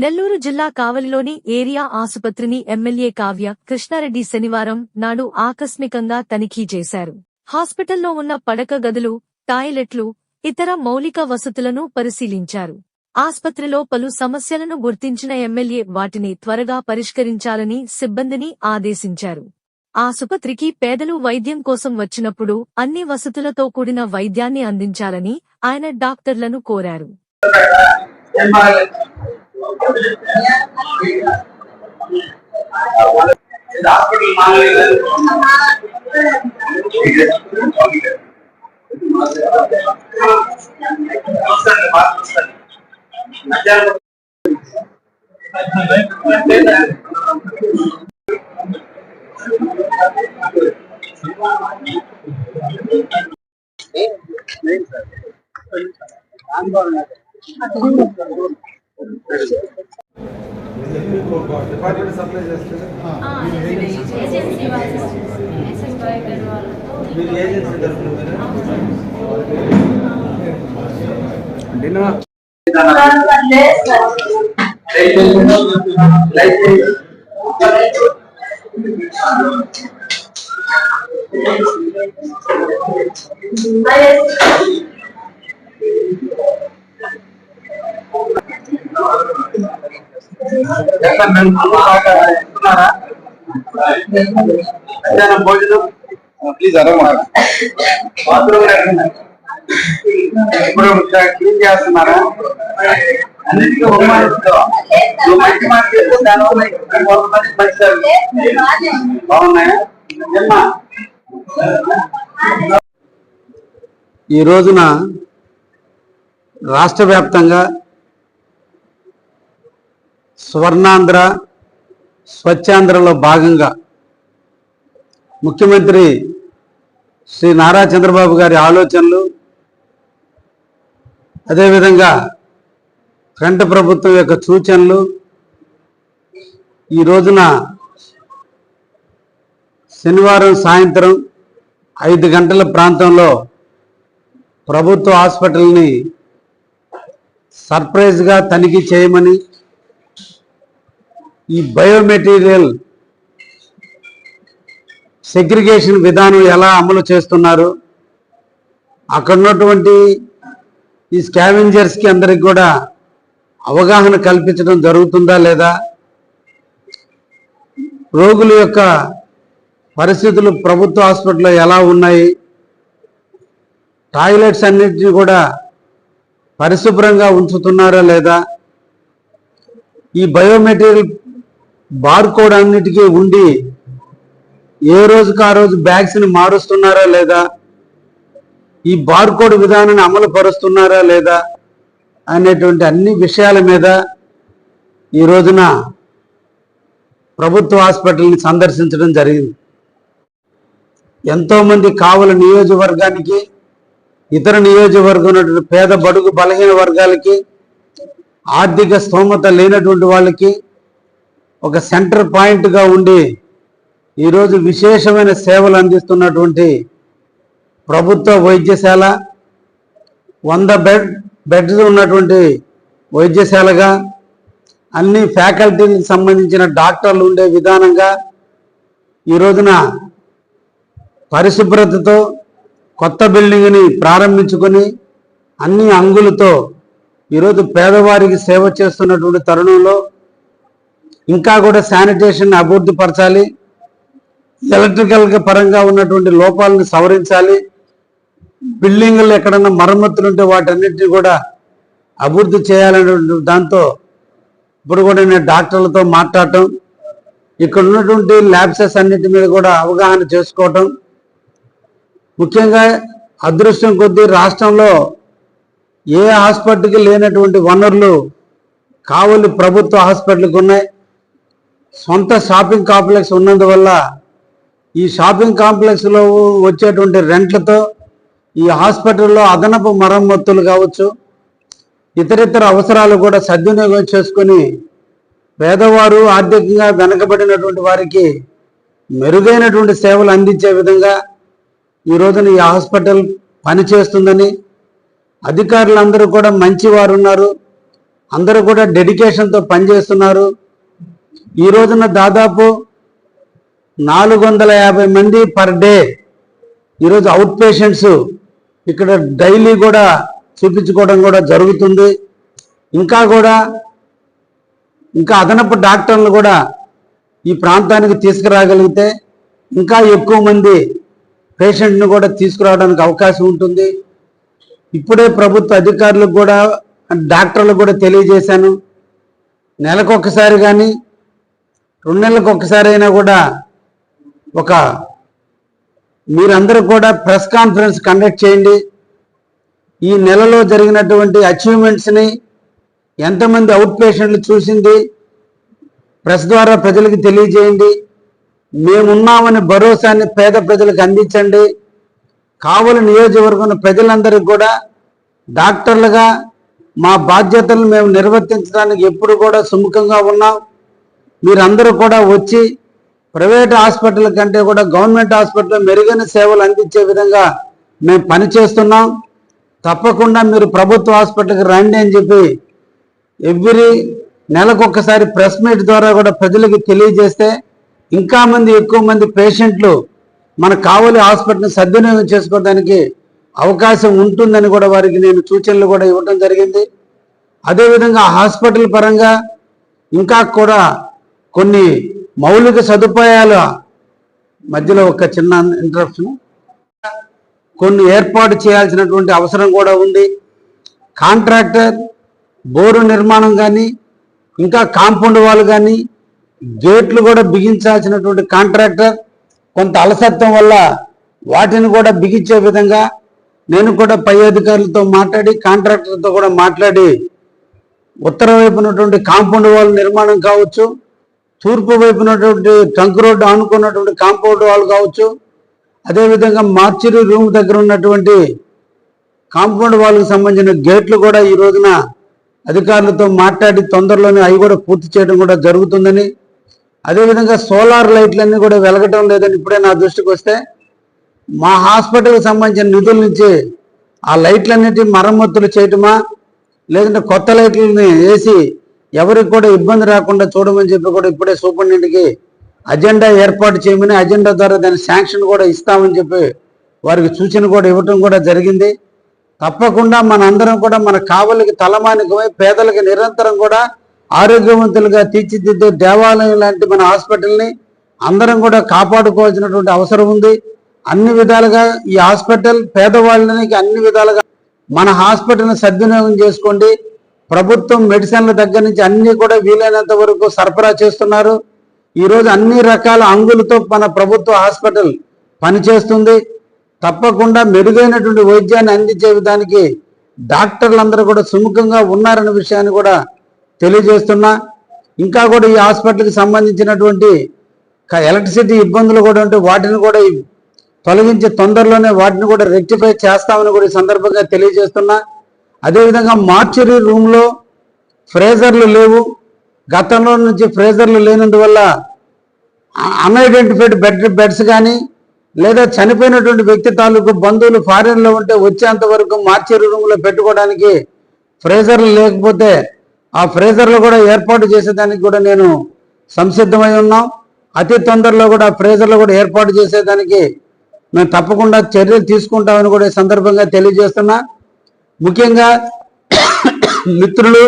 నెల్లూరు జిల్లా కావలిలోని ఏరియా ఆసుపత్రిని ఎమ్మెల్యే కావ్య కృష్ణారెడ్డి శనివారం నాడు ఆకస్మికంగా తనిఖీ చేశారు. హాస్పిటల్లో ఉన్న పడక గదులు, టాయిలెట్లు, ఇతర మౌలిక వసతులను పరిశీలించారు. ఆస్పత్రిలో పలు సమస్యలను గుర్తించిన ఎమ్మెల్యే వాటిని త్వరగా పరిష్కరించాలని సిబ్బందిని ఆదేశించారు. ఆసుపత్రికి పేదలు వైద్యం కోసం వచ్చినప్పుడు అన్ని వసతులతో కూడిన వైద్యాన్ని అందించాలని ఆయన డాక్టర్లను కోరారు. డిపార్ట్మెంట్ సప్లై చేస్తారు. మీరు ఏజెన్సీ తరఫున భోజనం ప్లీజ్ అరవా ఇప్పుడు క్లీన్ చేస్తున్నారా? అన్నిటికీ బాగున్నాయా? ఈ రోజున రాష్ట్ర వ్యాప్తంగా స్వర్ణాంధ్ర స్వచ్ఛాంధ్రలో భాగంగా ముఖ్యమంత్రి శ్రీ నారా చంద్రబాబు గారి ఆలోచనలు, అదేవిధంగా ఫ్రంట్ ప్రభుత్వం యొక్క సూచనలు ఈ రోజున శనివారం సాయంత్రం 5 గంటల ప్రాంతంలో ప్రభుత్వ హాస్పిటల్ని సర్ప్రైజ్గా తనిఖీ చేయమని, ఈ బయోమెటీరియల్ సెగ్రిగేషన్ విధానం ఎలా అమలు చేస్తున్నారు, అక్కడ ఉన్నటువంటి ఈ స్కావెంజర్స్కి అందరికి కూడా అవగాహన కల్పించడం జరుగుతుందా లేదా, రోగుల యొక్క పరిస్థితులు ప్రభుత్వ హాస్పిటల్లో ఎలా ఉన్నాయి, టాయిలెట్స్ అన్నిటినీ కూడా పరిశుభ్రంగా ఉంచుతున్నారా లేదా, ఈ బయోమెటీరియల్ బార్కోడ్ అన్నిటికీ ఉండి ఏ రోజుకు ఆ రోజు బ్యాగ్స్ని మారుస్తున్నారా లేదా, ఈ బార్కోడ్ విధానాన్ని అమలు పరుస్తున్నారా లేదా అనేటువంటి అన్ని విషయాల మీద ఈ రోజున ప్రభుత్వ హాస్పిటల్ని సందర్శించడం జరిగింది. ఎంతోమంది కావలి నియోజకవర్గానికి, ఇతర నియోజకవర్గం ఉన్నటువంటి పేద బడుగు బలహీన వర్గాలకి, ఆర్థిక స్తోమత లేనటువంటి వాళ్ళకి ఒక సెంటర్ పాయింట్గా ఉండి ఈరోజు విశేషమైన సేవలు అందిస్తున్నటువంటి ప్రభుత్వ వైద్యశాల, 100 బెడ్స్ ఉన్నటువంటి వైద్యశాలగా, అన్ని ఫ్యాకల్టీలకు సంబంధించిన డాక్టర్లు ఉండే విధానంగా ఈ రోజున పరిశుభ్రతతో కొత్త బిల్డింగ్ని ప్రారంభించుకొని అన్ని అంగులతో ఈరోజు పేదవారికి సేవ చేస్తున్నటువంటి తరుణంలో ఇంకా కూడా శానిటేషన్ అభివృద్ధి పరచాలి, ఎలక్ట్రికల్ పరంగా ఉన్నటువంటి లోపాలను సవరించాలి, బిల్డింగులు ఎక్కడన్నా మరమ్మతులు ఉంటే వాటన్నిటిని కూడా అభివృద్ధి చేయాలనేటువంటి దాంతో ఇప్పుడు కూడా నేను డాక్టర్లతో మాట్లాడటం, ఇక్కడ ఉన్నటువంటి ల్యాబ్సెస్ అన్నిటి మీద కూడా అవగాహన చేసుకోవటం, ముఖ్యంగా అదృష్టం కొద్దీ రాష్ట్రంలో ఏ హాస్పిటల్కి లేనటువంటి వనరులు కావలి ప్రభుత్వ హాస్పిటల్కి ఉన్నాయి. సొంత షాపింగ్ కాంప్లెక్స్ ఉన్నందువల్ల ఈ షాపింగ్ కాంప్లెక్స్లో వచ్చేటువంటి రెంట్లతో ఈ హాస్పిటల్లో అదనపు మరమ్మతులు కావచ్చు, ఇతరితర అవసరాలు కూడా సద్వినియోగం చేసుకొని పేదవారు, ఆర్థికంగా వెనకబడినటువంటి వారికి మెరుగైనటువంటి సేవలు అందించే విధంగా ఈ రోజున ఈ హాస్పిటల్ పనిచేస్తుందని, అధికారులందరూ కూడా మంచివారు ఉన్నారు, అందరూ కూడా డెడికేషన్తో పనిచేస్తున్నారు. ఈ రోజున దాదాపు 450 మంది పర్ డే ఈరోజు అవుట్ పేషెంట్స్ ఇక్కడ డైలీ కూడా చూపించుకోవడం కూడా జరుగుతుంది. ఇంకా అదనపు డాక్టర్లు కూడా ఈ ప్రాంతానికి తీసుకురాగలిగితే ఇంకా ఎక్కువ మంది పేషెంట్ను కూడా తీసుకురావడానికి అవకాశం ఉంటుంది. ఇప్పుడే ప్రభుత్వ అధికారులకు కూడా డాక్టర్లకు కూడా తెలియజేశాను, నెలకొకసారి కానీ 2 నెలలకు ఒకసారి అయినా కూడా మీరందరూ కూడా ప్రెస్ కాన్ఫరెన్స్ కండక్ట్ చేయండి. ఈ నెలలో జరిగినటువంటి అచీవ్మెంట్స్ని, ఎంతమంది అవుట్ పేషెంట్లు చూసింది ప్రెస్ ద్వారా ప్రజలకు తెలియజేయండి. మేమున్నామని భరోసాన్ని పేద ప్రజలకు అందించండి. కావలి నియోజకవర్గం ప్రజలందరికీ కూడా డాక్టర్లుగా మా బాధ్యతలను మేము నిర్వర్తించడానికి ఎప్పుడు కూడా సుముఖంగా ఉన్నాం. మీరందరూ కూడా వచ్చి ప్రైవేట్ హాస్పిటల్ కంటే కూడా గవర్నమెంట్ హాస్పిటల్లో మెరుగైన సేవలు అందించే విధంగా మేము పనిచేస్తున్నాం. తప్పకుండా మీరు ప్రభుత్వ హాస్పిటల్కి రండి అని చెప్పి ఎవ్రీ నెలకొకసారి ప్రెస్ మీట్ ద్వారా కూడా ప్రజలకు తెలియజేస్తే ఇంకా ఎక్కువ మంది పేషెంట్లు మన కావలి హాస్పిటల్ని సద్వినియోగం చేసుకోవడానికి అవకాశం ఉంటుందని కూడా వారికి నేను సూచనలు కూడా ఇవ్వడం జరిగింది. అదేవిధంగా హాస్పిటల్ పరంగా ఇంకా కూడా కొన్ని మౌలిక సదుపాయాల మధ్యలో ఒక చిన్న ఇంటరప్షన్, కొన్ని ఏర్పాటు చేయాల్సినటువంటి అవసరం కూడా ఉంది. కాంట్రాక్టర్ బోరు నిర్మాణం కానీ, ఇంకా కాంపౌండ్ వాల్ కానీ, గేట్లు కూడా బిగించాల్సినటువంటి కాంట్రాక్టర్ కొంత అలసత్వం వల్ల వాటిని కూడా బిగించే విధంగా నేను కూడా పై అధికారులతో మాట్లాడి కాంట్రాక్టర్తో కూడా మాట్లాడి ఉత్తర వైపు ఉన్నటువంటి కాంపౌండ్ వాల్ నిర్మాణం కావచ్చు, తూర్పు వైపు ఉన్నటువంటి ట్రంక్ రోడ్డు ఆనుకున్నటువంటి కాంపౌండ్ వాల్ కావచ్చు, అదేవిధంగా మార్చురీ రూమ్ దగ్గర ఉన్నటువంటి కాంపౌండ్ వాల్కి సంబంధించిన గేట్లు కూడా ఈ రోజున అధికారులతో మాట్లాడి తొందరలోనే అవి కూడా పూర్తి చేయడం కూడా జరుగుతుందని, అదేవిధంగా సోలార్ లైట్లన్నీ కూడా వెలగటం లేదని ఇప్పుడే నా దృష్టికి వస్తే మా హాస్పిటల్కి సంబంధించిన నిధుల నుంచి ఆ లైట్లన్నిటి మరమ్మతులు చేయటమా, లేదంటే కొత్త లైట్లని వేసి ఎవరికి కూడా ఇబ్బంది రాకుండా చూడమని చెప్పి కూడా ఇప్పుడే సూపరింటెండెంట్కి అజెండా ఏర్పాటు చేయమని, అజెండా ద్వారా దాని శాంక్షన్ కూడా ఇస్తామని చెప్పి వారికి సూచన కూడా ఇవ్వటం కూడా జరిగింది. తప్పకుండా మనందరం కూడా మన కావలికి తలమానికమై పేదలకు నిరంతరం కూడా ఆరోగ్యవంతులుగా తీర్చిదిద్దే దేవాలయం లాంటి మన హాస్పిటల్ని అందరం కూడా కాపాడుకోవాల్సినటువంటి అవసరం ఉంది. అన్ని విధాలుగా ఈ హాస్పిటల్ పేదవాళ్ళకి అన్ని విధాలుగా మన హాస్పిటల్ని సద్వినియోగం చేసుకోండి. ప్రభుత్వం మెడిసిన్ల దగ్గర నుంచి అన్ని కూడా వీలైనంత వరకు సరఫరా చేస్తున్నారు. ఈరోజు అన్ని రకాల అంగులతో మన ప్రభుత్వ హాస్పిటల్ పనిచేస్తుంది. తప్పకుండా మెరుగైనటువంటి వైద్యాన్ని అందించే విధానికి డాక్టర్లందరూ కూడా సుముఖంగా ఉన్నారనే విషయాన్ని కూడా తెలియజేస్తున్నా. ఇంకా కూడా ఈ హాస్పిటల్కి సంబంధించినటువంటి ఎలక్ట్రిసిటీ ఇబ్బందులు కూడా ఉంటే వాటిని కూడా తొలగించి తొందరలోనే వాటిని కూడా రెక్టిఫై చేస్తామని కూడా ఈ సందర్భంగా తెలియజేస్తున్నా. అదేవిధంగా మార్చురీ రూమ్లో ఫ్రేజర్లు లేవు. గతంలో నుంచి ఫ్రేజర్లు లేనందువల్ల అన్ఐడెంటిఫైడ్ బెడ్స్ కానీ, లేదా చనిపోయినటువంటి వ్యక్తి తాలూకు బంధువులు ఫారిన్లో ఉంటే వచ్చేంత వరకు మార్చురీ రూమ్లో పెట్టుకోవడానికి ఫ్రేజర్లు లేకపోతే ఆ ఫ్రేజర్లు కూడా ఏర్పాటు చేసేదానికి కూడా నేను సంసిద్ధమై ఉన్నాం. అతి తొందరలో కూడా ఫ్రేజర్లు కూడా ఏర్పాటు చేసేదానికి మేము తప్పకుండా చర్యలు తీసుకుంటామని కూడా ఈ సందర్భంగా తెలియజేస్తున్నా. ముఖ్యంగా మిత్రులు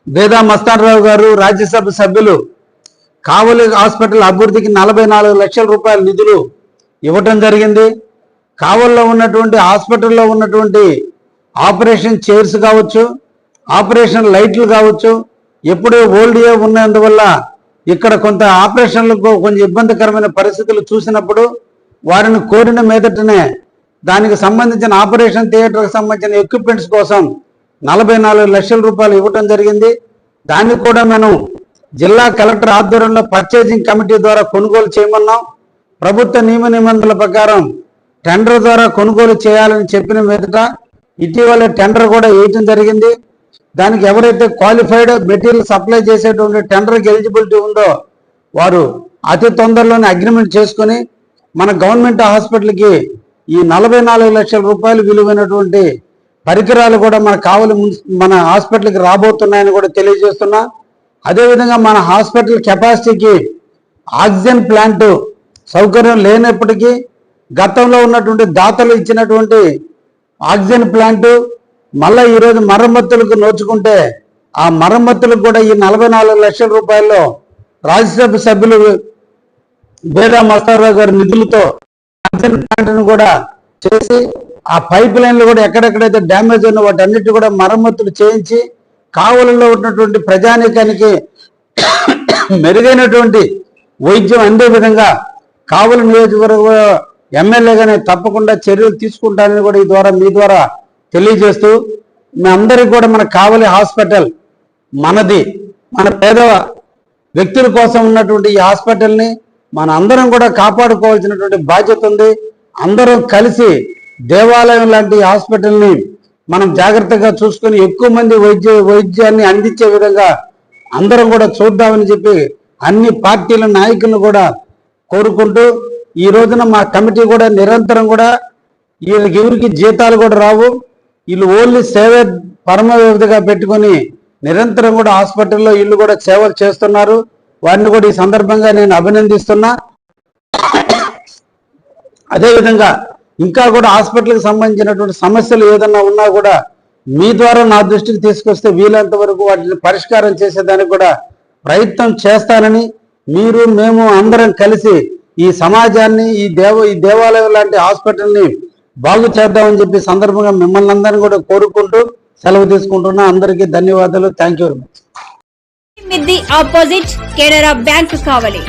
బేదా మస్తానరావు గారు, రాజ్యసభ సభ్యులు కావలి హాస్పిటల్ అభివృద్ధికి 44 లక్షల రూపాయల నిధులు ఇవ్వటం జరిగింది. కావలిలో ఉన్నటువంటి హాస్పిటల్లో ఉన్నటువంటి ఆపరేషన్ చైర్స్ కావచ్చు, ఆపరేషన్ లైట్లు కావచ్చు, ఎప్పుడూ ఓల్డ్ ఉన్నందువల్ల ఇక్కడ కొంత ఆపరేషన్లకు కొంచెం ఇబ్బందికరమైన పరిస్థితులు చూసినప్పుడు వారిని కోరిన మీదటనే దానికి సంబంధించిన ఆపరేషన్ థియేటర్కి సంబంధించిన ఎక్విప్మెంట్స్ కోసం 44 లక్షల రూపాయలు ఇవ్వటం జరిగింది. దాన్ని కూడా మనం జిల్లా కలెక్టర్ ఆధ్వర్యంలో పర్చేజింగ్ కమిటీ ద్వారా కొనుగోలు చేయమన్నాం. ప్రభుత్వ నియమ నిబంధనల ప్రకారం టెండర్ ద్వారా కొనుగోలు చేయాలని చెప్పిన మీదట ఇటీవల టెండర్ కూడా వేయటం జరిగింది. దానికి ఎవరైతే క్వాలిఫైడ్ మెటీరియల్ సప్లై చేసేటువంటి టెండర్కి ఎలిజిబిలిటీ ఉందో వారు అతి తొందరలోనే అగ్రిమెంట్ చేసుకుని మన గవర్నమెంట్ హాస్పిటల్కి ఈ 44 లక్షల రూపాయలు విలువైనటువంటి పరికరాలు కూడా మన హాస్పిటల్కి రాబోతున్నాయని కూడా తెలియజేస్తున్నా. అదేవిధంగా మన హాస్పిటల్ కెపాసిటీకి ఆక్సిజన్ ప్లాంట్ సౌకర్యం లేనప్పటికీ గతంలో ఉన్నటువంటి దాతలు ఇచ్చినటువంటి ఆక్సిజన్ ప్లాంట్ మళ్ళీ ఈరోజు మరమ్మతులకు నోచుకుంటే ఆ మరమ్మతులకు కూడా ఈ 44 లక్షల రూపాయల్లో రాజ్యసభ సభ్యులు బేడా మస్తారావు గారి నిధులతో ఆక్సిజన్ ప్లాంట్ను కూడా చేసి ఆ పైప్ లైన్లు కూడా ఎక్కడెక్కడైతే డ్యామేజ్ ఉన్న వాటన్నిటి కూడా మరమ్మతులు చేయించి కావలిలో ఉన్నటువంటి ప్రజానీకానికి మెరుగైనటువంటి వైద్యం అందే విధంగా కావలి నియోజకవర్గ ఎమ్మెల్యేగానే తప్పకుండా చర్యలు తీసుకుంటానని కూడా మీ ద్వారా తెలియజేస్తూ, మీ అందరికీ కూడా మన కావలి హాస్పిటల్ మనది, మన పేద వ్యక్తుల కోసం ఉన్నటువంటి ఈ హాస్పిటల్ని మన అందరం కూడా కాపాడుకోవాల్సినటువంటి బాధ్యత ఉంది. అందరం కలిసి దేవాలయం లాంటి హాస్పిటల్ని మనం జాగ్రత్తగా చూసుకొని ఎక్కువ మంది వైద్యాన్ని అందించే విధంగా అందరం కూడా చూద్దామని చెప్పి అన్ని పార్టీల నాయకులను కూడా కోరుకుంటూ, ఈ రోజున మా కమిటీ కూడా నిరంతరం కూడా వీళ్ళకి ఎవరికి జీతాలు కూడా రావు, వీళ్ళు ఓన్లీ సేవ పరమ వ్యవధిగా పెట్టుకొని నిరంతరం కూడా హాస్పిటల్లో వీళ్ళు కూడా సేవలు చేస్తున్నారు. వారిని కూడా ఈ సందర్భంగా నేను అభినందిస్తున్నా. అదేవిధంగా ఇంకా కూడా హాస్పిటల్కి సంబంధించినటువంటి సమస్యలు ఏదన్నా ఉన్నా కూడా మీ ద్వారా నా దృష్టికి తీసుకొస్తే వీలంత వరకు వాటిని పరిష్కారం చేసేదానికి కూడా ప్రయత్నం చేస్తానని, మేము అందరం కలిసి ఈ సమాజాన్ని ఈ దేవాలయం లాంటి హాస్పిటల్ని బాగు చేద్దామని చెప్పి సందర్భంగా మిమ్మల్ని అందరినీ కూడా కోరుకుంటూ సెలవు తీసుకుంటున్నా. అందరికీ ధన్యవాదాలు. Thank you very much. మిద్ది ఆపోజిట్ కెనరా బ్యాంక్ కావలి.